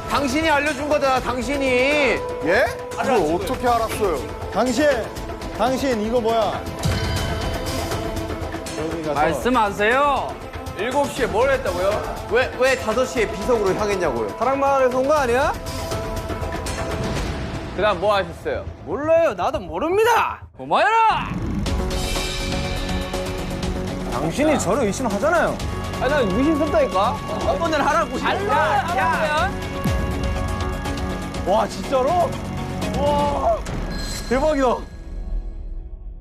당신이 알려준 거잖아, 당신이. 예? 그걸 어떻게 알았어요? 당신 이거 뭐야? 여기 가서 말씀하세요. 7시에 뭘 했다고요? 왜 5시에 비석으로 향했냐고요? 사랑마을에서 온 거 아니야? 그 다음 뭐 하셨어요? 몰라요. 나도 모릅니다. 고마워라. 당신이 저를 의심하잖아요. 아니, 나 의심스럽다니까. 오늘 하라고. 야. 와 진짜로? 와 대박이다.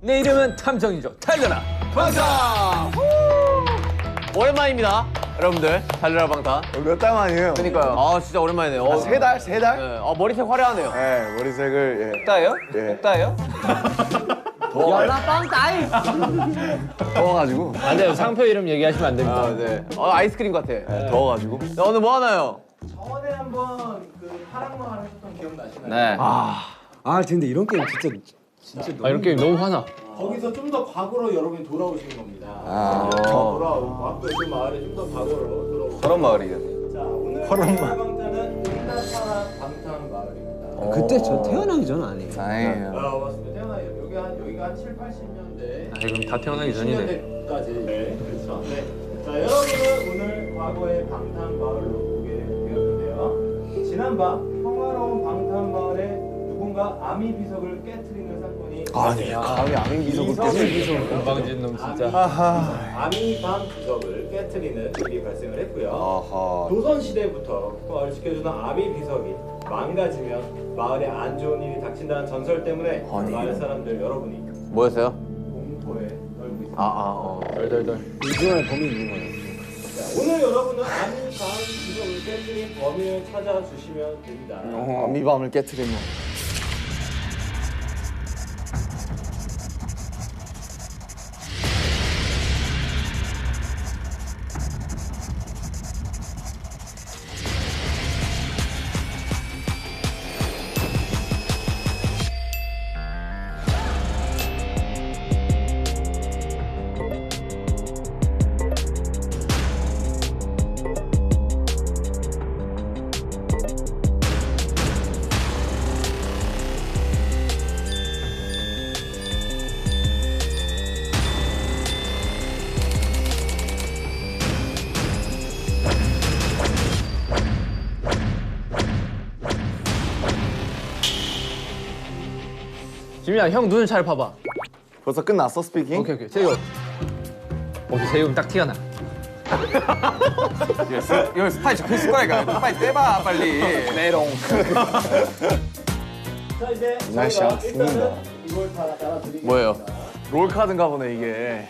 내 이름은 탐정이죠. 달려라. 방탄! 오랜만입니다, 여러분들. 달려라 방탄. 몇 달 만이에요? 그러니까요. 아, 진짜 오랜만이네요. 3달? 3달? 네. 머리색 화려하네요. 네, 머리색을 예. 따요? 예. 따요? 더워가지고. 안 돼요. 상표 이름 얘기하시면 안 됩니다. 아, 네. 아이스크림 같아. 네, 더워가지고. 자, 오늘 뭐 하나요? 저번에 한번 그 파랑마을 하셨던 기억나시나요? 네. 아 근데 이런 게임 진짜 이런 게임 너무 화나. 거기서 좀 더 과거로 여러분이 돌아오시는 겁니다. 아. 돌아오고 앞으로 그 마을에 좀 더 과거로 돌아오고. 저런 마을이겠네. 자, 오늘 방탄은 응답하라 방탄 마을입니다. 그때 저 태어나기 전 아니에요. 다행이에요. 맞습니다. 태어나요. 여기가 한 7, 80년대. 그럼 다 태어나기 전이네. 90년대까지. 네, 그렇죠. 네. 자, 여러분은 오늘 과거의 방탄 마을로 오게 되었는데요. 지난밤 평화로운 방탄 마을에 누군가 아미 비석을 깨트리는 사건이 감히 아민 기석을 깨서. 건방진 놈 진짜. 아미 방 비석을 깨트리는 일이 발생을 했고요. 아하. 조선 시대부터 마을 지켜주는 아미 비석이 망가지면 마을에 안 좋은 일이 닥친다는 전설 때문에 아니. 마을 사람들 여러분이 뭐였어요? 공포에 떨고 있습니다. 덜덜덜. 이중에 범이 있는 거예요. 자, 오늘 여러분은 아미 방 비석을 깨트린 범인을 찾아주시면 됩니다. 아미밤을 깨트리면. 지민아, 형 눈을 잘 봐봐. 벌써 끝났어, 스피킹? 오케이. 세요. 오케이, 세요 딱 티가 나. 여기 스파이 적혀 있을 거니까 빨리 떼봐, 빨리. 메롱. 자, 이제 날씨야, 저희가 죽는다. 일단은 이걸 다 따라드리겠습니다. 뭐예요? 롤카드인가 보네, 이게.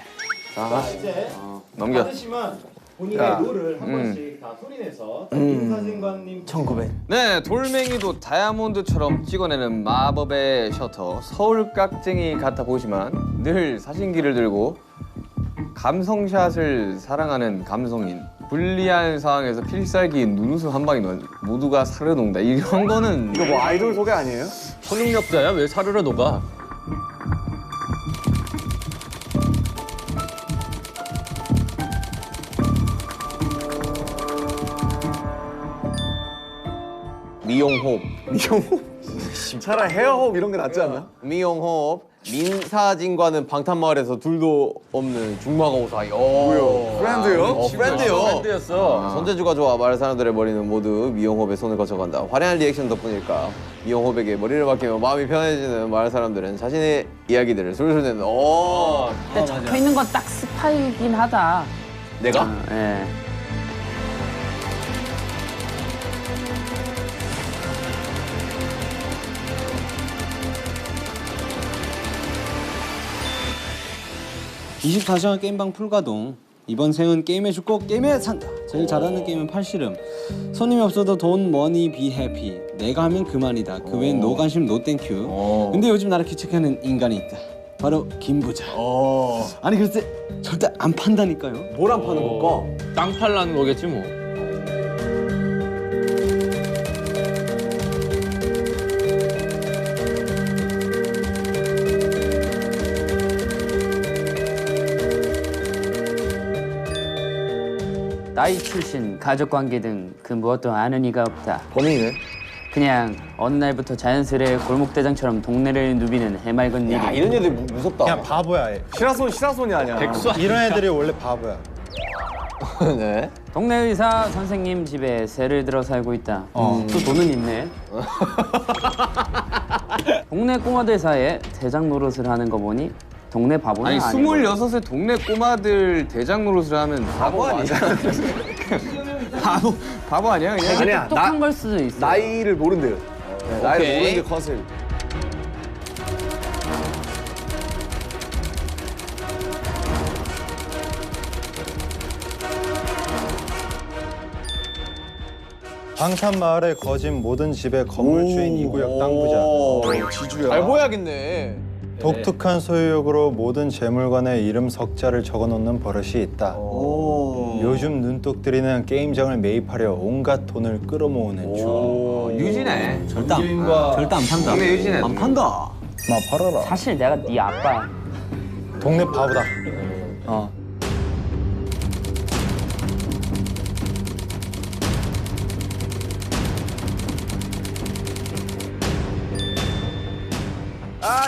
자, 이제 넘겨. 받으시면 본인의 야. 롤을 한 번씩 다 소리내서 김사진관님 1900. 네, 돌멩이도 다이아몬드처럼 찍어내는 마법의 셔터 서울 깍쟁이 같아 보이지만 늘 사진기를 들고 감성샷을 사랑하는 감성인. 불리한 상황에서 필살기인 눈웃음 한 방에 모두가 사르르 녹는다. 이런 거는 이거 뭐 아이돌 소개 아니에요? 초능력자야. 왜 사르르 녹아? 미용호흡. 차라리 헤어호흡 이런 게 낫지 않나? 미용호흡. 민사진과는 방탄마을에서 둘도 없는 중마고 사이. 뭐요? 프렌드요? 프렌드요. 밴드였어. 손재주가 좋아 마을 사람들의 머리는 모두 미용호흡에 손을 거쳐간다. 화려한 리액션 덕분일까 미용호흡에게 머리를 맡기며 마음이 편해지는 마을 사람들은 자신의 이야기들을 술술 내는. 근데 적혀 있는 건 딱 스파이긴 하다. 내가? 예. (24시간) 게임방 풀가동. 이번 생은 게임에 죽고 게임에 산다. 제일 잘하는 게임은 팔씨름. 손님이 없어도 돈 머니 비 해피. 내가 하면 그만이다. 그 외엔 노 관심 노 땡큐. 근데 요즘 나를 귀책하는 인간이 있다. 바로 김부자. 아니 글쎄 절대 안 판다니까요. 뭘 안 파는 걸까? 땅 팔라는 거겠지 뭐. 나이, 출신, 가족관계 등 그 무엇도 아는 이가 없다. 범인이네. 그냥 어느 날부터 자연스레 골목대장처럼 동네를 누비는 해맑은 일이. 야 이런 애들 무섭다. 그냥 바보야. 얘. 시라손이 아니야. 이런 애들이 원래 바보야. 네. 동네 의사 선생님 집에 새를 들어 살고 있다. 또 돈은 있네. 동네 꼬마들 사이에 대장 노릇을 하는 거 보니 동네 바보는 아니 아니고. 26의 동네 꼬마들 대장 노릇을 하면 바보 아니야? 바보 아니야 그냥? 되게 아니야, 똑똑한 걸 수도 있어. 나이를 모른대요. 네, 나이를 오케이. 모르는 게 컨셉. 방탄마을에 거진 모든 집의 건물주인 이구역 땅 부자. 지주야. 잘 보여야겠네. 독특한 소유욕으로 모든 재물관에 이름 석자를 적어놓는 버릇이 있다. 요즘 눈독들이는 게임장을 매입하려 온갖 돈을 끌어모으는 중. 유진해. 절대 안 판다. 동네 유진해. 안 판다. 마 팔아라. 사실 내가 네 아빠. 동네 바보다.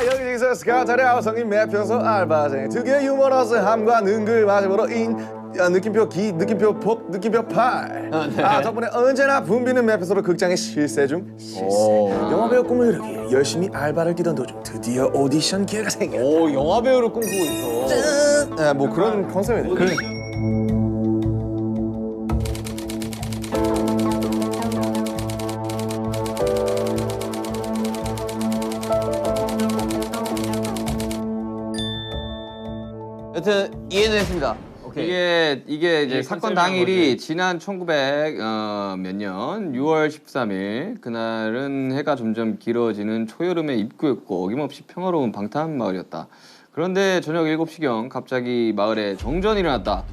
여기서 스카타리아 성인 매표소 알바생 특유의 유머러스함과 능글맞음으로 느낌표 기, 느낌표 복, 느낌표 팔. 덕분에 언제나 붐비는 매표소로 극장에 실세 중. 영화배우 꿈을 이루기 열심히 알바를 뛰던 도중 드디어 오디션 기회가 생겼다. 오 영화 배우를 꿈꾸고 있어. 뭐 그런 컨셉이네. 여튼 이해는 했습니다. 오케이. 이게 이제 이게 사건 컨셉이란 당일이 지난 1900 몇 년 6월 13일 그날은 해가 점점 길어지는 초여름의 입구였고 어김없이 평화로운 방탄 마을이었다. 그런데 저녁 7시경 갑자기 마을에 정전이 일어났다.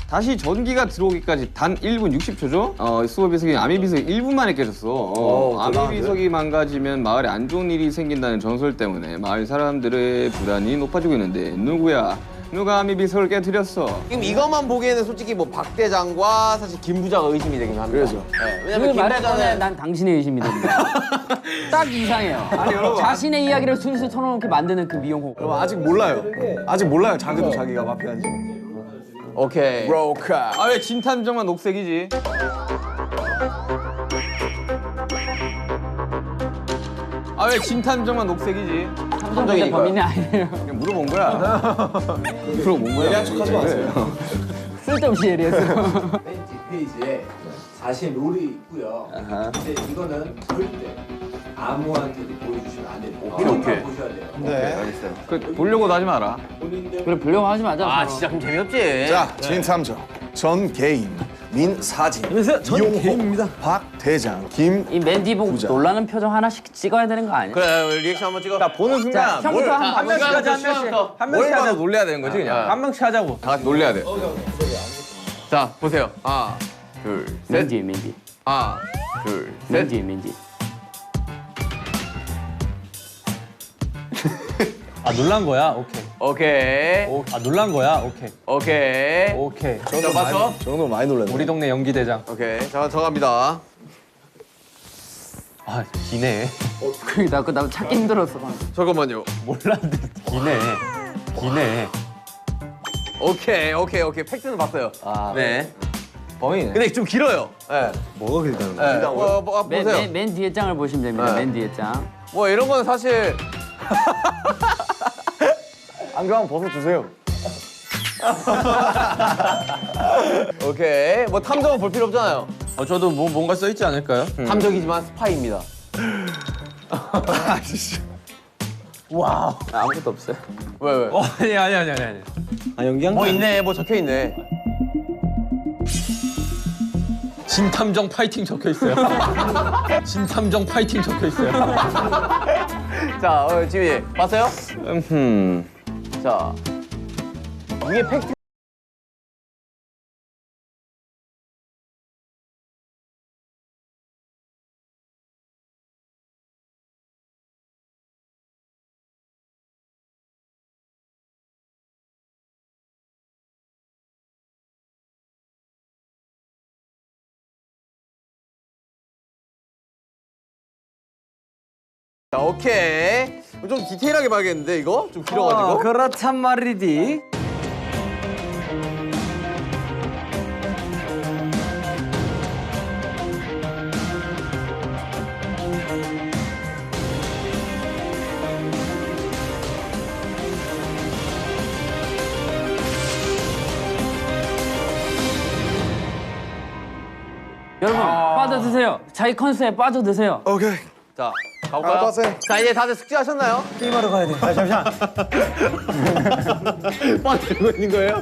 다시 전기가 들어오기까지 단 1분 60초죠? 수호 비석이 아미 비석이 1분 만에 깨졌어. 아미 비석이 망가지면 마을에 안 좋은 일이 생긴다는 전설 때문에 마을 사람들의 불안이 높아지고 있는데 누구야? 누가 아미 비석을 깨뜨렸어? 지금 이것만 보기에는 솔직히 뭐 박 대장과 사실 김 부자가 의심이 되긴 합니다. 그래서. 네, 그 왜냐면 김 말에 꺼내 부자는 난 당신의 의심이 됩니다. 딱 이상해요. 자신의 이야기를 술술 털어놓게 만드는 그 미용호. 그럼 아직 몰라요. 아직 몰라요. 자기도 자기가 마피아인지. 오케이. 로카. 아 왜 진탐정만 녹색이지? 아 왜 진탐정만 녹색이지? 탐정인데 범인이 아니에요. 그냥 물어본 거야. 물어본 거야. 예리한 척하지 마세요. 쓸데없이 예리했어. 맨 뒷페이지에 자신 롤이 있고요. 근데 이거는 절대 아무한테도 보여주시면 안 돼요. 오케이. 보셔야 돼요. 네. 그 보려고도 하지 마라. 본인들 그래 불려고 하지 마자. 아 진짜 그럼 재미없지. 자, 진탐정, 전 개인, 민사진, 이용호, 박 대장, 김. 이 맨디 보고 부자. 놀라는 표정 하나씩 찍어야 되는 거 아니야? 그래 리액션 한번 찍어. 나 보는 순간 자, 형부터 한 명씩 하자 한 명씩. 한 명씩 하자 놀래야 되는 거지 그냥. 한 명씩 하자고. 다 같이 놀래야 돼. 자 보세요. 하나 둘 셋. 맨디 맨디. 하나 둘 셋. 맨디 맨디. 아 놀란 거야? 오케이. 오케이. 아 놀란 거야? 오케이. 오케이. 오케이. 자 봤어? 저 정도 많이 놀랐네. 우리 동네 연기 대장. 오케이. 자 들어갑니다. 아 기네. 나 찾기 힘들었어. 잠깐만요. 몰랐는데 기네. 기네. 오케이. 팩트는 봤어요. 네. 범인이네. 근데 좀 길어요. 네. 뭐가 길다는 네. 보세요. 맨 뒤에 장을 보시면 됩니다. 네. 맨 뒤에 장. 뭐 이런 건 사실 안경 한번 벗어주세요. 오케이. 뭐 탐정은 볼 필요 없잖아요. 저도 뭔가 써 있지 않을까요? 탐정이지만 스파이입니다. 아무것도 없어요. 왜? 아니. 아 연기한 뭐 거 있네. 뭐 적혀 있네. 진탐정 파이팅 적혀 있어요. 진탐정 파이팅 적혀 있어요. 자, 지민이 봤어요? 자, 위에 팩트 자, 오케이. 좀 디테일하게 봐야겠는데 이거 좀 길어가지고. 그렇단 말이디. 여러분 빠져드세요. 자기 컨셉에 빠져드세요. 오케이. 자, 가볼까요? 알바생. 자, 이제 다들 숙제하셨나요? 게임하러 가야 돼. 아, 잠시만. 빠 들고 있는 거예요?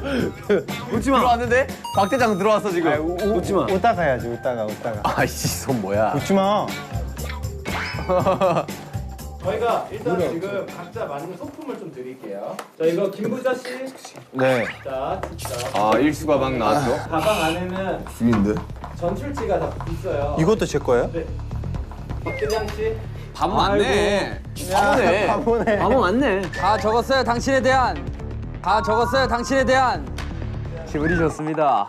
웃지 마. 들어왔는데 박 대장 들어왔어 지금. 웃지 마. 웃다가 해야지. 웃다가. 아이씨, 손 뭐야? 웃지 마. 저희가 일단 지금 각자 맞는 소품을 좀 드릴게요. 자, 이거 김부자 씨. 네. 자, 아 일수 가방 나왔어. 가방 안에는 비인데. 전출치가 다 있어요. 이것도 제 거예요? 네. 박대장 씨. 밥 맞네. 바보네. 바보네. 바보 맞네. 다 적었어요. 당신에 대한. 다 적었어요. 당신에 대한. 기분이 좋습니다.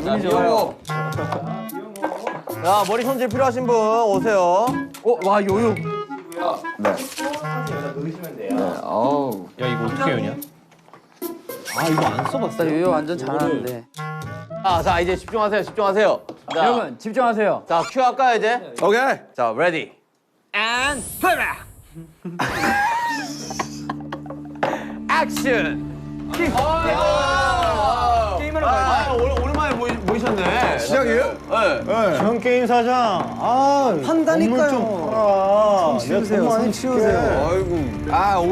자, 미용호. 야, 머리 손질 필요하신 분 오세요. 와 요요. 네. 여기다 넣으시면 돼요. 어우. 야 이거 어떻게 하냐? 아 이거 안 써봤어. 나 요요 완전 잘하는데. 자, 이제 집중하세요. 집중하세요. 자, 여러분 집중하세요. 자, 큐 할까요 이제? 오케이. 자, 레디. And play. 액션. 게임하러 가요. 오랜만에 모이셨네. 시작이에요? 네. 전 게임 사장. 아, 판다니까요. 좀 팔아. 치우세요. 손 치우세요. 아이고.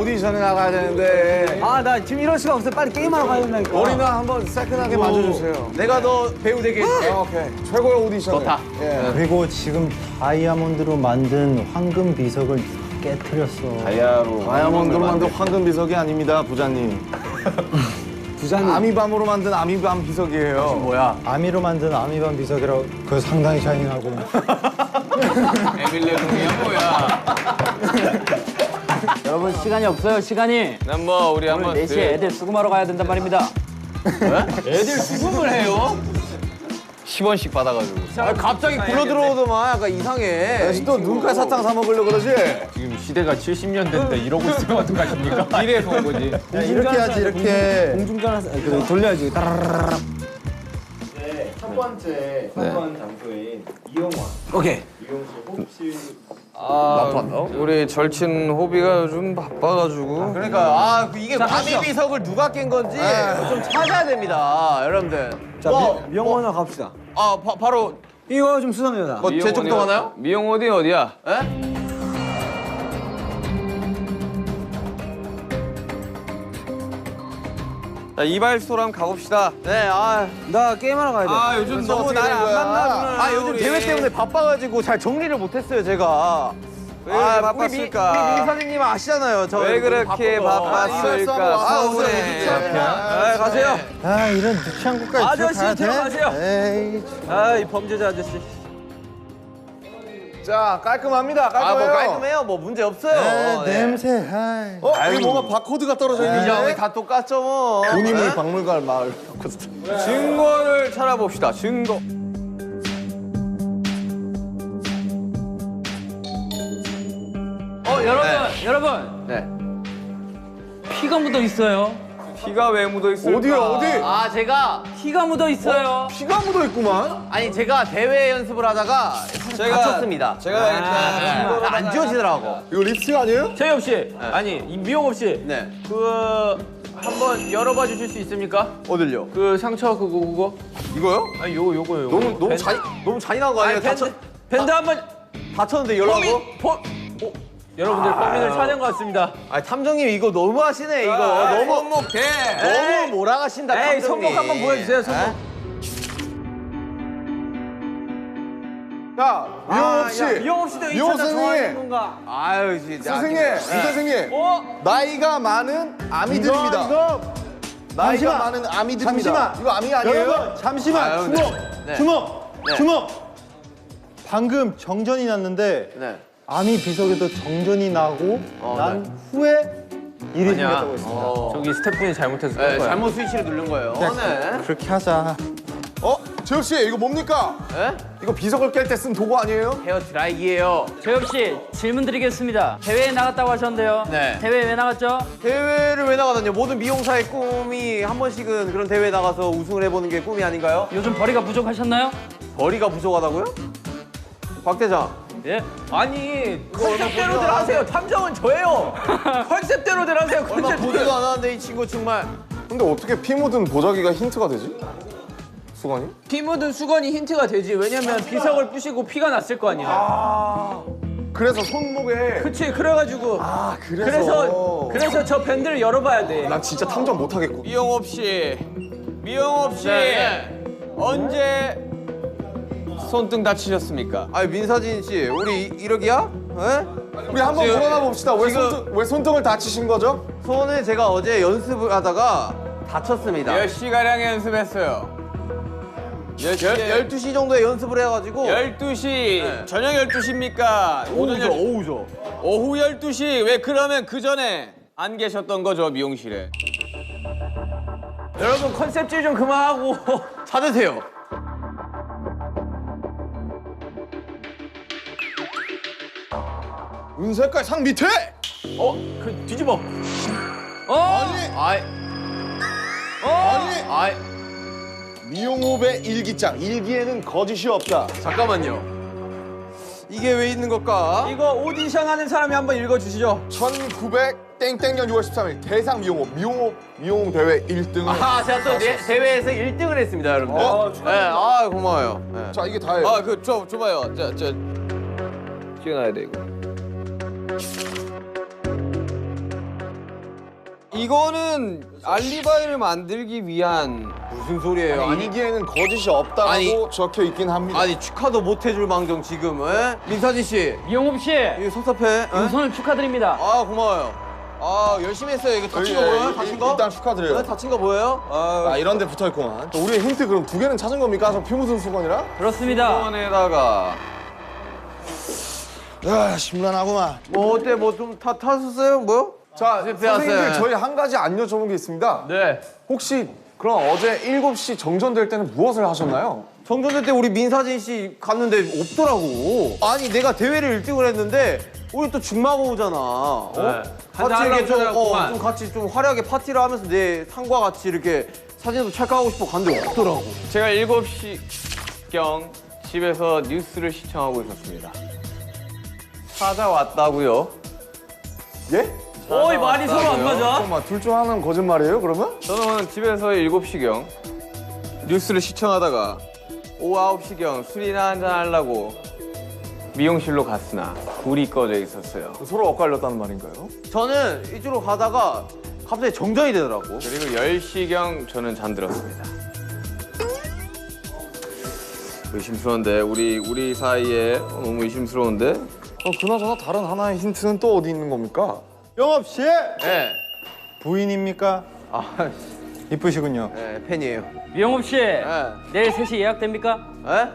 오디션에 나가야 되는데. 아 나 지금 이럴 수가 없어요. 빨리 게임하러 가야 된다니까. 머리는 한번 새끈하게 만져주세요. 내가 너 배우 되게 해줄게. 오케이. 최고의 오디션. 좋다. 예. 그리고 지금 다이아몬드로 만든 황금 비석을 깨트렸어. 다이아몬드로 만든 황금 비석이 아닙니다, 부자님. 부자님. 아미밤으로 만든 아미밤 비석이에요. 뭐야? 아미로 만든 아미밤 비석이라고 그거 상당히 샤이닝하고. 에밀레 룸이야 뭐야. 여러분 시간이 없어요. 시간이. 난 뭐 우리 오늘 한번 4시에 애들 수금하러 가야 된단 말입니다. 애들 수금을 해요? 10원씩 받아가지고. 갑자기 굴러 들어오더만 약간 이상해. 또 눈깔 사탕 사 먹으려고 그러지? 지금 시대가 70년대인데 이러고 있으면 어떡하십니까? 미래에서 온 거지. 이렇게 해야지 이렇게. 공중전화 그래 돌려야지. 따라라라라. 네, 첫 번째 선번 장소인 이용원. 오케이. 이용 씨 혹시 우리 절친 호비가 요즘 바빠가지고. 그러니까 이게 아미 비석을 누가 깬 건지 좀 찾아야 됩니다, 여러분들. 자 미영원으로 갑시다. 바로 이거 좀 수상해요. 뭐 제 쪽도 가나요? 미용 어디 어디야? 에? 자 이발소랑 가봅시다. 네, 나 게임하러 가야 돼. 아 요즘 너무 날 안 만나주는. 요즘 대회 때문에 바빠가지고 잘 정리를 못했어요, 제가. 왜 이렇게 바빴을까? 우리 미사님 아시잖아요. 저 왜 그렇게 바빴을까? 서운해. 가세요. 아 이런 유치한 곳까지 아저씨 들어가야 돼? 들어가세요. 에이. 아이 범죄자 아저씨. 자, 깔끔합니다. 깔끔해요. 뭐 깔끔해요. 뭐 문제 없어요. 아, 네. 냄새. 아이. 여기 뭔가 바코드가 떨어져 이제 있는데? 다 똑같죠, 뭐. 돈이물 박물관 마을. 증거를 찾아봅시다. 증거. 여러분. 네. 피가 묻어 있어요. 피가 왜 묻어 있을까? 어디요, 어디? 제가 피가 묻어 있어요. 피가 묻어 있구만. 제가 대회 연습을 하다가 다쳤습니다. 제가 일단 안 지워지더라고. 이거 립스틱 아니에요? 재엽 씨, 아니 미용업 씨, 네. 한번 열어봐 주실 수 있습니까? 어딜요? 그 상처 그거. 이거요? 아니 요거요. 너무 잔인한 거 아니에요? 밴드 한번 다쳤는데 열라고? 여러분들 범인을 찾은 것 같습니다. 탐정님 이거 너무 하시네 이거. 너무 손목대. 너무 몰아가신다 에이 탐정님. 손목 한번 보여주세요. 손목. 자, 미용업 씨. 미용업 씨도 이 미용 차장 좋아하는 선생님. 건가? 아유 진짜. 선생님, 이 선생님. 나이가 많은 아미들입니다. 나이가 많은 아미들입니다. 잠시만. 이거 아미 아니에요? 여러분 잠시만. 아유, 주목. 네. 주목. 네. 주목. 방금 정전이 났는데 네. 아미 비석에도 정전이 나고 난 후에 일이 생겼다고 했습니다. 저기 스태프분이 잘못해서 네, 그런 거야. 잘못 스위치를 누른 거예요. 네. 그렇게 하자. 재혁 씨 이거 뭡니까? 에? 이거 비석을 깰 때 쓴 도구 아니에요? 헤어 드라이기예요. 재혁 씨 질문 드리겠습니다. 대회에 나갔다고 하셨는데요. 네. 대회 왜 나갔죠? 대회를 왜 나가다뇨? 모든 미용사의 꿈이 한 번씩은 그런 대회에 나가서 우승을 해보는 게 꿈이 아닌가요? 요즘 벌이가 부족하셨나요? 벌이가 부족하다고요? 박 대장. 예. 아니 컨셉대로들 하세요. 탐정은 저예요. 컨셉대로들 하세요. 얼마 컨셉대로. 보지도 않았는데 이 친구 정말. 근데 어떻게 피 묻은 보자기가 힌트가 되지? 수건이? 피 묻은 수건이 힌트가 되지. 왜냐면 비석을 부시고 피가 났을 거 아니야. 그래서 손목에 그치. 그래가지고. 그래서 저 밴드를 열어봐야 돼. 난 진짜 탐정 못하겠고. 미용업 씨, 미용업 씨 언제 손등 다치셨습니까? 아니 민사진 씨, 우리 1억이야? 에? 우리 한번 지금- 물어나 봅시다. 왜, 지금- 왜 손등을 다치신 거죠? 손을 제가 어제 연습을 하다가 다쳤습니다. 몇 시가량 연습했어요? 12시 정도에 연습을 해가지고 12시, 저녁 12시입니까? 오후죠. 오후 12시. 왜 그러면 그 전에 안 계셨던 거죠, 미용실에? 여러분 컨셉질 좀 그만하고. 찾으세요. 은색깔 상 밑에! 그 뒤집어. 아이, 아니! 미용업의 일기장. 일기에는 거짓이 없다. 잠깐만요. 이게 왜 있는 걸까? 이거 오디션 하는 사람이 한번 읽어주시죠. 1900 땡땡년 6월 13일 대상 미용 대회 1등을. 아, 제가 또 대회에서 1등을 했습니다, 여러분들. 네, 아, 고마워요. 네. 자, 이게 다예요. 아, 줘봐요. 찍어놔야 돼, 이거. 이거는 알리바이를 만들기 위한 무슨 소리예요? 아니, 일기에는 거짓이 없다고 아니. 적혀 있긴 합니다. 아니 축하도 못 해줄 망정 지금, 에? 민사진 씨, 이용업 씨 이거 섭섭해. 에? 우선을 축하드립니다. 아, 고마워요. 아, 열심히 했어요. 이거 다친 거 보여요? 다친 거? 일단 축하드려요. 네, 다친 거 보여요? 아, 이런 데 붙어 있구만. 우리의 힌트 그럼 2개는 찾은 겁니까? 저 피 묻은 수건이랑? 그렇습니다. 수건에다가 아, 심란하구만. 뭐 어때? 뭐 좀 탔었어요? 뭐요? 자, 실패했어요. 선생님들 저희 한 가지 안 여쭤본 게 있습니다. 네. 혹시 그럼 어제 7시 정전될 때는 무엇을 하셨나요? 정전될 때 우리 민사진 씨 갔는데 없더라고. 아니 내가 대회를 1등을 했는데 우리 또 중마고 오잖아. 어? 네. 같이 한잔 이렇게 좀, 하려고 좀 같이 좀 화려하게 파티를 하면서 내 상과 같이 이렇게 사진도 찰칵하고 싶어 갔는데 없더라고. 제가 7시경 집에서 뉴스를 시청하고 있었습니다. 찾아왔다고요? 예? 어이 말이 서로 안 맞아. 잠깐만, 둘 중 하나는 거짓말이에요, 그러면? 저는 집에서 7시경 뉴스를 시청하다가 오후 9시경 술이나 한잔 하려고 미용실로 갔으나 불이 꺼져 있었어요. 서로 엇갈렸다는 말인가요? 저는 이쪽으로 가다가 갑자기 정전이 되더라고. 그리고 10시경 저는 잠들었습니다. 의심스러운데 우리 사이에 너무 의심스러운데? 그나저나 다른 하나의 힌트는 또 어디 있는 겁니까? 영업 씨 네. 부인입니까? 아, 이쁘시군요. 네, 팬이에요. 이용업 씨 네. 내일 3시 예약됩니까? 에?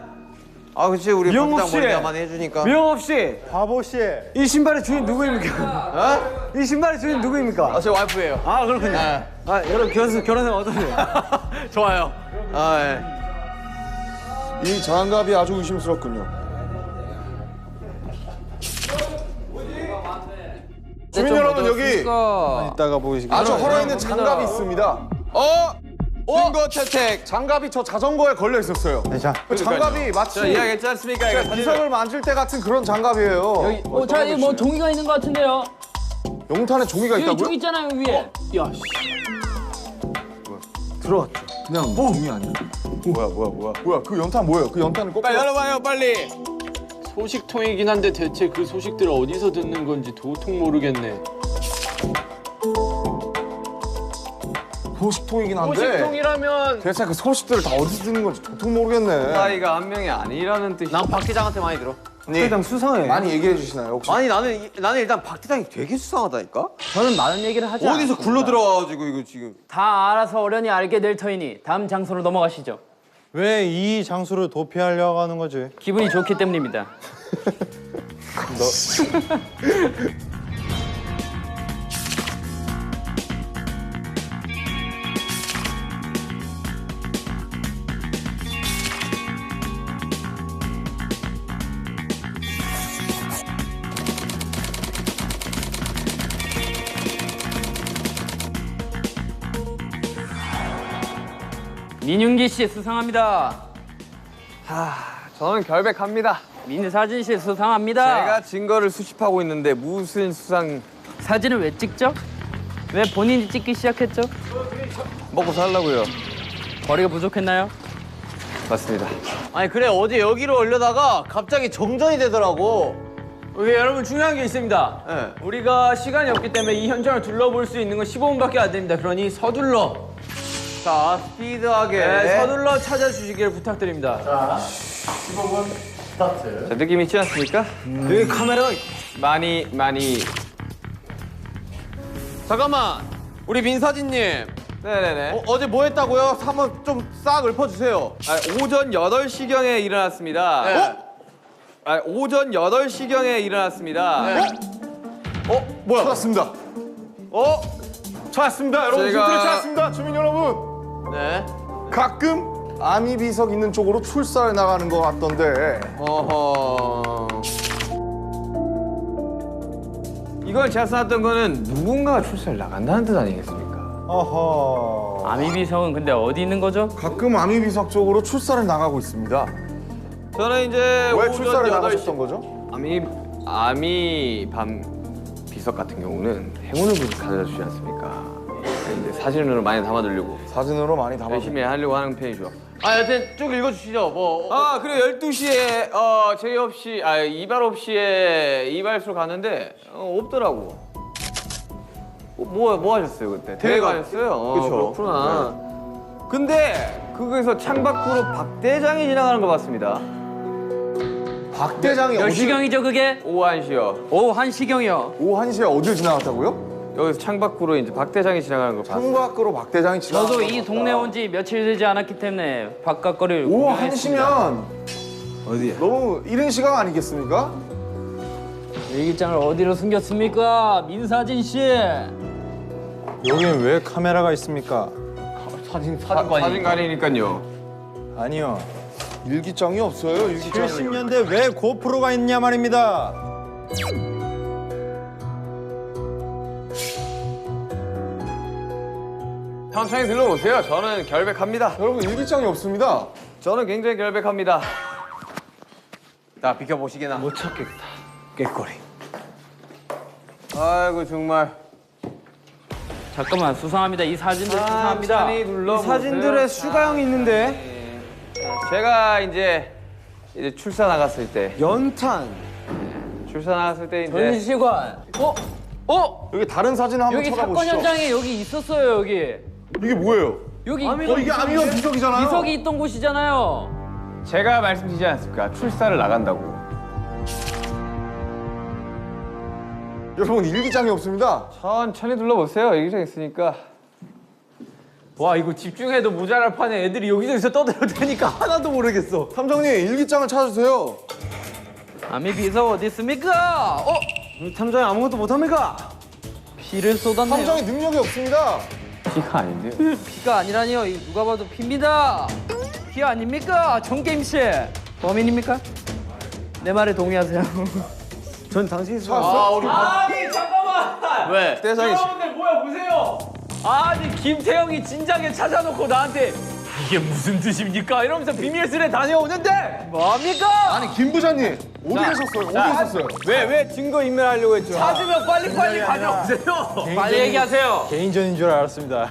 아, 그치 우리 미영국 박장 씨. 머리가 많이 해주니까. 미영업 씨, 바보 씨. 이 신발의 주인 누구입니까? 이 신발의 주인 누구입니까? 아, 제 와이프예요. 아 그렇군요. 네. 아 여러분 결혼생 어떠세요? 좋아요. 아, 예. 이 장갑이 아주 의심스럽군요. 주민 여러분, 여기 이따가 보이시겠죠? 아주 헐어있는 장갑이 있습니다. 증거 채택! 장갑이 저 자전거에 걸려 있었어요. 네, 자. 그 장갑이 마치 저 이야기했지 않습니까? 이거 비석을 만질 때 같은 그런 장갑이에요. 자 이거 뭐 종이가 있는 것 같은데요. 용탄에 종이가 여기 있다고요? 종이 있잖아요 위에. 야 씨. 들어갔죠. 그냥 종이 아니야? 뭐야? 그 연탄 뭐예요? 그 연탄을 꼭 빨리 열어봐요, 빨리! 소식통이긴 한데 대체 그 소식들을 어디서 듣는 건지 도통 모르겠네. 소식통이긴 한데 소식통이라면 대체 그 소식들을 다 어디서 듣는 건지 도통 모르겠네. 사이가 한 명이 아니라는 뜻이. 난 박 대장한테 많이 들어. 회장 수상해. 많이 얘기해 주시나요 혹시? 아니 나는 일단 박 대장이 되게 수상하다니까. 저는 많은 얘기를 하지 어디서 않습니다. 굴러 들어와가지고 이거 지금. 다 알아서 어련히 알게 될 터이니 다음 장소로 넘어가시죠. 왜 이 장소를 도피하려고 하는 거지? 기분이 좋기 때문입니다. 민윤기 씨 수상합니다. 저는 결백합니다. 민사진 씨 수상합니다. 제가 증거를 수집하고 있는데 무슨 수상 사진을 왜 찍죠? 왜 본인이 찍기 시작했죠? 먹고 살라고요. 거리가 부족했나요? 맞습니다. 아니 그래 어제 여기로 올려다가 갑자기 정전이 되더라고. 오케이, 여러분 중요한 게 있습니다. 네. 우리가 시간이 없기 때문에 이 현장을 둘러볼 수 있는 건 15분밖에 안 됩니다. 그러니 서둘러, 자 스피드하게. 서둘러 찾아주시길 부탁드립니다. 자, 15분 스타트. 자, 느낌 있지 않습니까? 여기 카메라가. 많이 잠깐만. 우리 민사진님. 네네네. 어제 뭐 했다고요? 한번 좀 싹 읊어주세요. 오전 8시경에 일어났습니다. 네. 오전 8시경에 일어났습니다. 뭐야? 찾았습니다. 찾았습니다. 여러분 제가- 힌트를 찾았습니다. 주민 여러분. 네. 가끔 아미 비석 있는 쪽으로 출사를 나가는 것 같던데. 어허. 이건 제가 써놨던 거는 누군가가 출사를 나간다는 뜻 아니겠습니까? 어허. 아미비성은 근데 어디 있는 거죠? 가끔 아미 비석 쪽으로 출사를 나가고 있습니다. 저는 이제 왜 오전 출사를 8시 나가셨던 거죠? 아미 밤 비석 같은 경우는 행운을 가져다 주지 않습니까? 이제 사진으로 많이 담아두려고 사진으로 많이 담아. 열심히 하려고 하는 편이죠. 여튼 쭉 읽어주시죠. 뭐. 그리고 12시에 제의 없이 이발 없이에 이발소 갔는데 없더라고. 뭐 하셨어요 그때? 대회 가셨어요? 그쵸. 그렇구나. 근데 거기서 창밖으로 박 대장이 지나가는 거 봤습니다. 박 대장이 몇 어디? 시경이죠 그게? 오후 1시요. 오후 1시경이요. 오후 1시에 어딜 지나갔다고요? 여기서 창밖으로 이제 박 대장이 지나가는 거 봤어요. 창밖으로 박 대장이 지나갔다. 저도 이 동네 온 지 며칠 되지 않았기 때문에 바깥 거리를 오후 구경했습니다. 1시면 어디야? 너무 이른 시간 아니겠습니까? 일기장을 어디로 숨겼습니까? 민사진 씨. 여긴 왜 카메라가 있습니까? 사진관이니까요. 아니요. 일기장이 없어요. 일기장이. 70년대 왜 고프로가 있냐 말입니다. 천천히 들러보세요. 저는 결백합니다. 여러분 일기장이 없습니다. 저는 굉장히 결백합니다. 자 비켜보시게나. 못 찾겠다. 깨꼬리. 아이고 정말. 잠깐만 수상합니다. 이 사진들 수상합니다. 천천히 둘러보세요. 사진들에 슈가형이 있는데. 제가 이제 출사 나갔을 때. 연탄. 출사 나갔을 때 이제. 전시관. 여기 다른 사진 한번 여기 사건 찾아보시죠. 현장에 여기 있었어요 여기. 이게 뭐예요? 여기 이게 아미가 비석이잖아요. 비석이 있던 곳이잖아요. 제가 말씀드리지 않았습니까? 출사를 나간다고. 여러분 일기장이 없습니다. 천천히 둘러보세요. 얘기장 있으니까. 와 이거 집중해도 모자랄 판에 애들이 여기저기서 떠들어대니까 하나도 모르겠어. 탐정님 일기장을 찾아주세요. 아미 비석 어디 있습니까? 탐정이 아무것도 못합니까? 피를 쏟았네요. 탐정이 능력이 없습니다. 피가 아닌데요. 피가 아니라니요. 이 누가 봐도 피입니다. 피 아닙니까? 정게임 씨. 범인입니까? 내 말에 동의하세요. 전 당신이 아니 잠깐만. 왜? 대장이 여러분들 뭐야 보세요. 아니 김태형이 진작에 찾아놓고 나한테 이게 무슨 뜻입니까? 이러면서 비밀스레 다녀오는데 뭡니까? 아니 김 부장님 어디 계셨어요? 어디 있었어요? 왜 증거 인멸하려고 했죠? 찾으면 빨리 가져오세요. 빨리 얘기하세요. 개인전인 줄 알았습니다.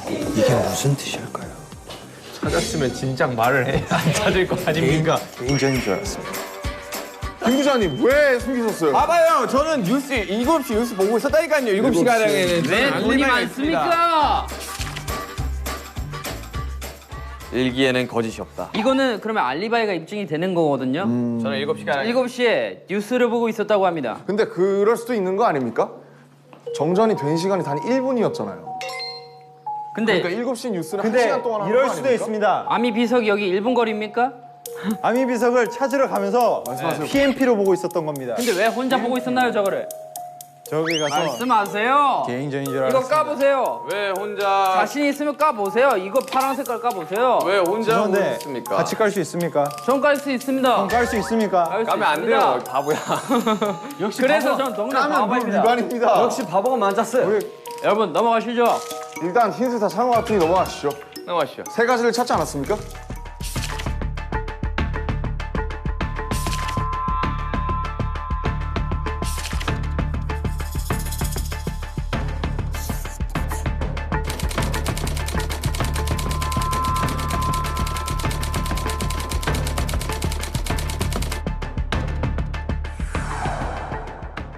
이게 무슨 뜻일까요? 찾았으면 진작 말을 해. 안 찾을 거 아닙니까? 개인전인 줄 알았습니다. 김 부장님 왜 숨기셨어요? 봐봐요. 저는 뉴스 7시 뉴스 보고 있었다니까요. 7시가량에는 왜 돈이 많습니까? 일기에는 거짓이 없다. 이거는 그러면 알리바이가 입증이 되는 거거든요. 저는 7시가량 7시에 뉴스를 보고 있었다고 합니다. 근데 그럴 수도 있는 거 아닙니까? 정전이 된 시간이 단 1분이었잖아요. 근데 그러니까 7시 뉴스를 근데 1시간 동안 하는 이럴 거 수도 아닙니까? 있습니다. 아미 비석이 여기 1분 거리입니까? 아미 비석을 찾으러 가면서 PMP로 보고 있었던 겁니다. 근데 왜 혼자 보고 있었나요 저거를? 저기 가서 말씀하세요. 개인전인 줄 이거 알았습니다. 까보세요. 왜 혼자 자신 있으면 까보세요. 이거 파란 색깔 까보세요. 왜 혼자 그런데 오셨습니까? 같이 깔 수 있습니까? 전 깔 수 있습니다. 깔 수 있습니까? 깔수 까면 안 있습니다. 돼요, 바보야. 역시 그래서 전 동네 바보입니다. 위반입니다. 역시 바보가 맞았어요. 여러분 넘어가시죠. 일단 힌트 다 참은 것 같으니 넘어가시죠. 넘어가시죠. 세 가지를 찾지 않았습니까?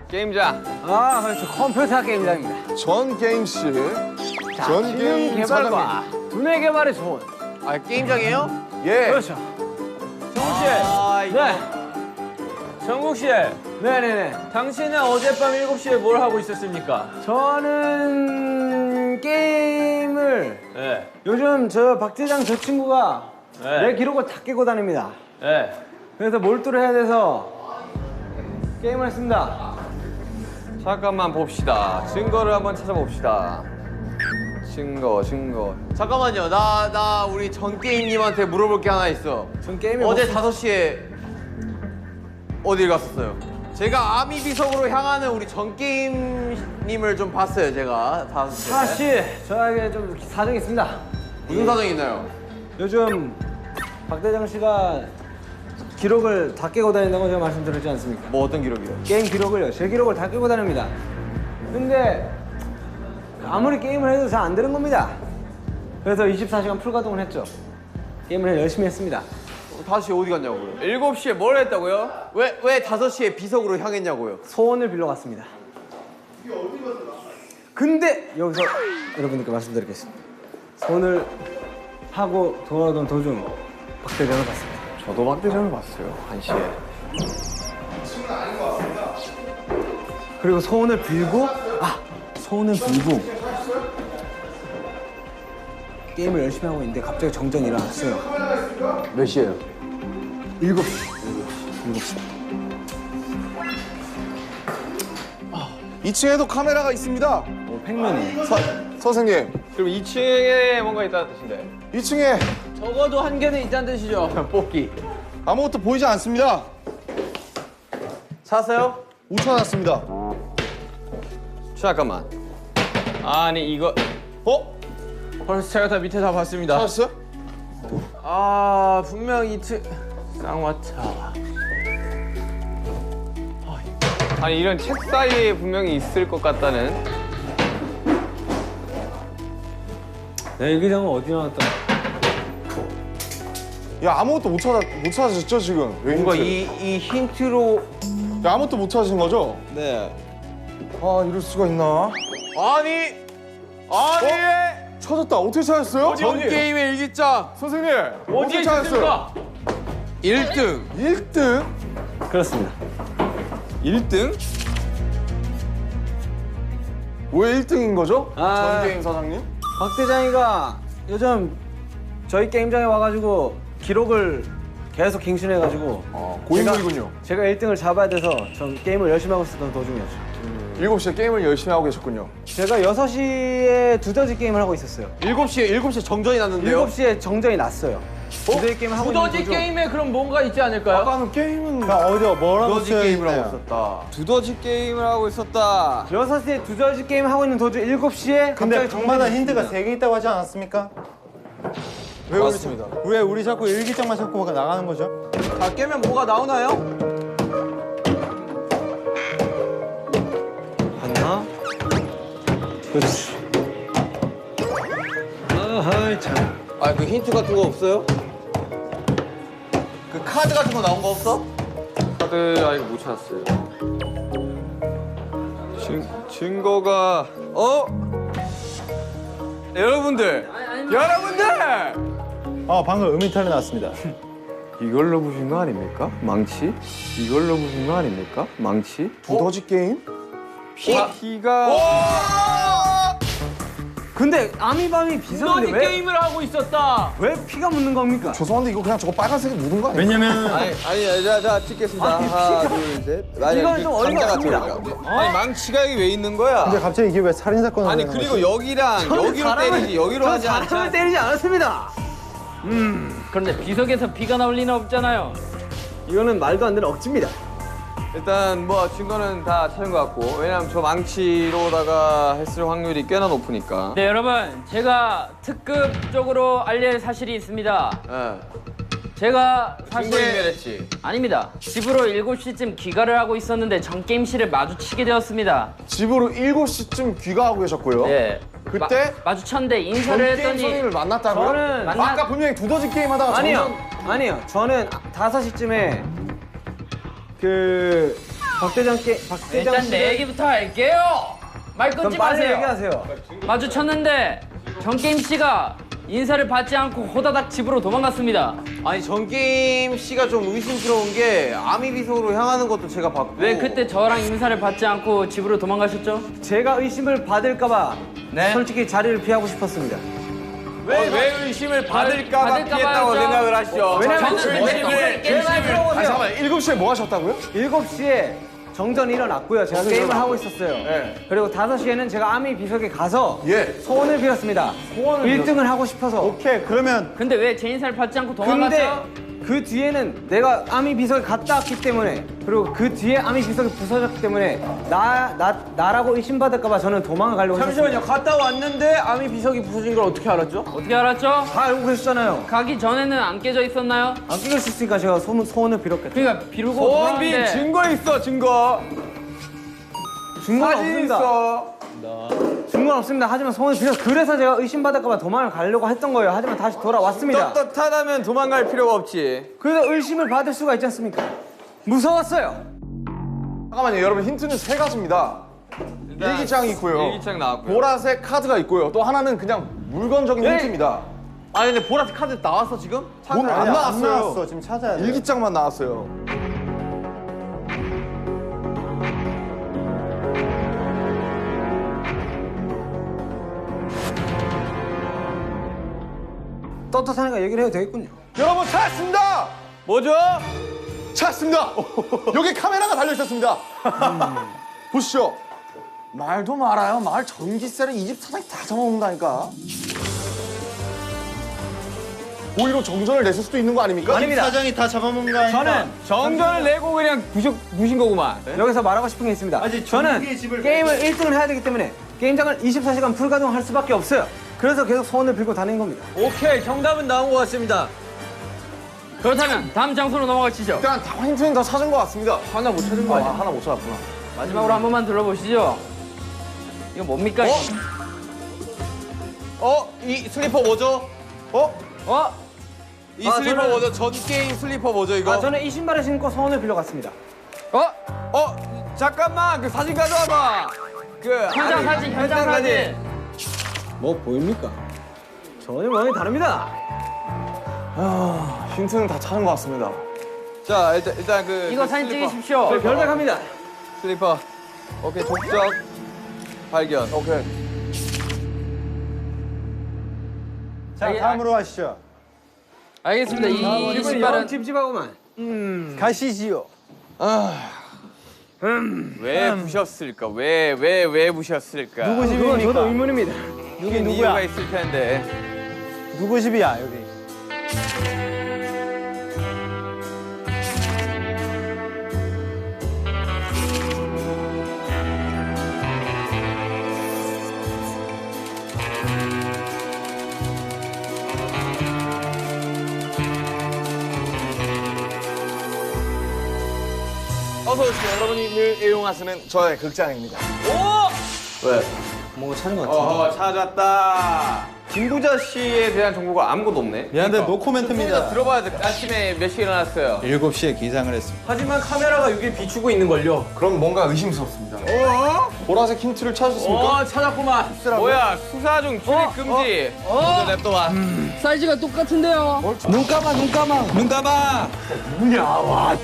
게임장. 아, 그렇죠. 컴퓨터 게임장입니다. 전 게임씨, 전 게임 사장님. 개발과 두뇌 개발의 좋은. 아 게임장이에요? 예. 그렇죠. 정국 씨. 네. 정국 씨. 네네네. 당신은 어젯밤 7시에 뭘 하고 있었습니까? 저는 게임을 네. 요즘 저 박대장 저 친구가 네. 내 기록을 다 깨고 다닙니다. 네. 그래서 몰두를 해야 돼서 게임을 했습니다. 잠깐만 봅시다. 증거를 한번 찾아봅시다. 증거. 잠깐만요. 나 우리 전 게임님한테 물어볼 게 하나 있어. 전 게임에 어제 5시에 어딜 갔었어요? 제가 아미 비석으로 향하는 우리 전 게임님을 좀 봤어요. 제가 5시에. 사실 저에게 좀 사정이 있습니다. 무슨 사정이 있나요? 요즘 박대장 씨가 기록을 다 깨고 다닌다고 제가 말씀드렸지 않습니까? 뭐 어떤 기록이요? 게임 기록을요. 제 기록을 다 깨고 다닙니다. 근데 아무리 게임을 해도 잘 안 되는 겁니다. 그래서 24시간 풀가동을 했죠. 게임을 열심히 했습니다. 5시 어디 갔냐고요? 7시에 뭘 했다고요? 왜 5시에 비석으로 향했냐고요? 소원을 빌러 갔습니다. 근데 여기서 여러분들께 말씀드리겠습니다. 소원을 하고 돌아오던 도중 박대장을 봤습니다. 저도 박대장을 봤어요. 1시에. 그리고 소원을 빌고 소원을 빌고 게임을 열심히 하고 있는데 갑자기 정전이 일어났어요. 몇 시에요? 7시. 2층에도 카메라가 있습니다. 팩맨이. 선생님, 그럼 2층에 뭔가 있다는 뜻인데. 2층에 적어도 한 개는 있다는 뜻이죠. 뽑기. 아무것도 보이지 않습니다. 찾았어요? 못 찾았습니다. 잠깐만. 아니 이거 벌써 제가 다 밑에 다 봤습니다. 찾았어요? 아 분명 2층 쌍화차. 아니 이런 책 사이에 분명히 있을 것 같다는. 내 일기장은 어디 나왔다? 야, 아무것도 못 찾으셨죠 지금? 왜 뭔가 힌트? 이 힌트로 야, 아무것도 못 찾으신 거죠? 네. 아, 이럴 수가 있나? 아니 찾았다. 어떻게 찾았어요? 전 게임의 일기장 선생님, 어디에 어떻게 찾았어요? 있습니까? 1등. 1등? 그렇습니다. 1등? 왜 1등인 거죠? 아. 전 게임 사장님? 박대장이가 요즘 저희 게임장에 와가지고 기록을 계속 갱신해가지고 고인물이군요. 제가 1등을 잡아야 돼서 전 게임을 열심히 하고 있었던 도중이었죠. 7시에 게임을 열심히 하고 계셨군요. 제가 6시에 두더지 게임을 하고 있었어요. 7시에 정전이 났는데요. 7시에 정전이 났어요. 두더지 게임을 하고 있는 두더지 도중 게임에 그럼 뭔가 있지 않을까요? 아까는 게임은 어디요? 뭐라고 두더지 쓰여 게임을 하고 있나요? 있었다. 두더지 게임을 하고 있었다. 6시에 두더지 게임 하고 있는 도중 7시에 근데 갑자기 방마다 정전이 힌트가 있습니다. 3개 있다고 하지 않았습니까? 왜 그렇습니다. 왜 우리 자꾸 일기장만 자꾸 나가는 거죠? 다 깨면 뭐가 나오나요? 봤나? 그렇지. 아하이 참. 아 그 힌트 같은 거 없어요? 그 카드 같은 거 나온 거 없어? 카드 아직 못 찾았어요. 증거가 여러분들 방금 음이탈이 났습니다. 이걸로 보신 거 아닙니까? 망치? 이걸로 보신 거 아닙니까? 망치? 두더지 게임? 피가 근데 아미밤이 너니 비서인데 왜, 게임을 하고 있었다. 왜 피가 묻는 겁니까? 죄송한데 이거 그냥 저거 빨간색에 묻은 거 아니에요? 왜냐면 아니 자 찍겠습니다. 하나 둘 셋. 아니 이건 좀 어이가 없습니다. 아니 망치가 여기 왜 있는 거야? 근데 갑자기 이게 왜 살인 사건을 아니 하는 그리고 거지? 여기랑 여기로 때리지 여기로 하지 사람을 않잖아. 때리지 않았습니다. 그런데 비석에서 피가 나올 리는 없잖아요. 이거는 말도 안 되는 억지입니다. 일단 뭐 증거는 다 찾은 것 같고 왜냐면 저 망치로다가 했을 확률이 꽤나 높으니까. 네 여러분 제가 특급 쪽으로 알릴 사실이 있습니다. 제가 사실 증거인멸했지. 아닙니다. 집으로 7시쯤 귀가를 하고 있었는데 전 게임실을 마주치게 되었습니다. 집으로 7시쯤 귀가하고 계셨고요. 네. 그때 마주쳤는데 전 인사를 게임 했더니 선생님을 만났다고요? 저는 아까 분명히 두더지 게임 하다가 아니요. 저는 5시쯤에 그 박대장 일단 내 얘기부터 할게요. 말 끊지 마세요. 얘기하세요. 마주쳤는데 전 게임 씨가 인사를 받지 않고 호다닥 집으로 도망갔습니다. 아니 전게임 씨가 좀 의심스러운 게 아미 비석으로 향하는 것도 제가 봤고. 왜 그때 저랑 인사를 받지 않고 집으로 도망가셨죠? 제가 의심을 받을까봐 솔직히 자리를 피하고 싶었습니다. 왜 의심을 받을까봐 피했다고 받을까봐요. 생각을 하시죠? 왜냐면 저는 아니 잠깐만 7시에 뭐 하셨다고요? 7시에 정전이 일어났고요. 제가 게임을 하고 있었어요. 그리고 5시에는 제가 아미 비석에 가서 예. 소원을 빌었습니다. 1등을 하고 싶어서. 오케이 그러면 근데 왜 제 인사를 받지 않고 근데 도망갔죠? 그 뒤에는 내가 아미 비석에 갔다 왔기 때문에 그리고 그 뒤에 아미 비석이 부서졌기 때문에 나라고 의심받을까봐 저는 도망을 가려고 했었어요. 갔다 왔는데 아미 비석이 부서진 걸 어떻게 알았죠? 어떻게 알았죠? 다 알고 계셨잖아요. 가기 전에는 안 깨져 있었나요? 안 끼고 있으니까 제가 소원을 빌었겠죠. 그러니까 비르고 도망갔는데 증거 있어 증거. 증거는 없습니다. 증거는 없습니다. 하지만 소원을 빌어서 그래서 제가 의심받을까봐 도망을 가려고 했던 거예요. 하지만 다시 돌아왔습니다. 떳떳하다면 도망갈 필요가 없지. 그래서 의심을 받을 수가 있지 않습니까? 무서웠어요. 잠깐만요 여러분 힌트는 3가지입니다. 일기장이 있고요. 일기장 나왔고요. 보라색 카드가 있고요. 또 하나는 그냥 물건적인 힌트입니다. 아니 근데 보라색 카드 나왔어 지금? 오늘 안 아니, 안 나왔어요. 나왔어. 지금 찾아야 돼. 일기장만 나왔어요. 떳떳하니까 얘기를 해도 되겠군요. 여러분 찾았습니다. 뭐죠? 찾았습니다. 여기 카메라가 달려 있었습니다. 보시죠. 말도 말아요. 말 전기세를 이 집 사장이 다 잡아먹는다니까. 오히려 정전을 냈을 수도 있는 거 아닙니까? 아닙니다. 사장이 다 잡아먹는 거 아니까? 저는 정전을 내고 그냥 부신 거구만. 여기서 말하고 싶은 게 있습니다. 저는 게임을 1등을 해야 되기 때문에 게임장을 24시간 불가동할 수밖에 없어요. 그래서 계속 소원을 빌고 다니는 겁니다. 오케이 정답은 나온 것 같습니다. 그렇다면 다음 장소로 넘어가시죠. 일단 다 힌트는 다 찾은 것 같습니다. 하나 못 찾은 거 아니야? 하나 못 찾았구나. 마지막으로 한 번만 들어보시죠. 이거 뭡니까? 이 슬리퍼 뭐죠? 이 슬리퍼 저는- 뭐죠? 전 게임 슬리퍼 뭐죠 이거? 저는 이 신발을 신고 소원을 빌러 갔습니다. 잠깐만 그 사진 가져와봐. 현장 사진, 현장 사진. 뭐 보입니까? 전혀 모양이 다릅니다. 힌트는 다 찾은 것 같습니다. 자 일단 그 이거 그 사진 슬리퍼. 찍으십시오. 저희 별백합니다. 슬리퍼. 오케이 족적 발견. 오케이. 자 다음으로 가시죠. 알겠습니다. 이 신발은 찝찝하고만. 가시지요. 왜 부셨을까? 왜 부셨을까? 누구 그건 집입니까? 저도 의문입니다. 이게 누구야? 이유가 있을 텐데. 누구 집이야 여기? 어서 오십시오. 여러분이 늘 애용하시는 저의 극장입니다. 왜? 뭔가 찾은 것 같아. 찾았다. 김부자 씨에 대한 정보가 아무것도 없네. 미안한데 노 좀 코멘트입니다. 들어봐야 돼. 아침에 몇 시에 일어났어요? 7시에 기상을 했습니다. 하지만 카메라가 여기 비추고 있는 걸요. 그럼 뭔가 의심스럽습니다. 보라색 힌트를 찾으셨습니까? 찾았구만. 뭐야 수사 중 출입 금지. 먼저 냅둬봐. 사이즈가 똑같은데요. 눈 감아 눈 감아. 눈 감아.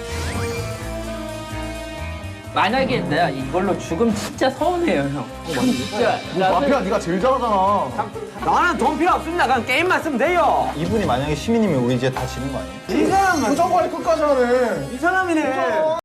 만약에 내가 이걸로 죽으면 진짜 서운해요, 형. 진짜. 마피아 네가 제일 잘하잖아. 나는 돈 필요 없습니다. 그냥 게임만 쓰면 돼요. 이분이 만약에 시민이면 우리 이제 다 지는 거 아니에요? 이 사람만 표정관리 끝까지 하네. 이 사람이네.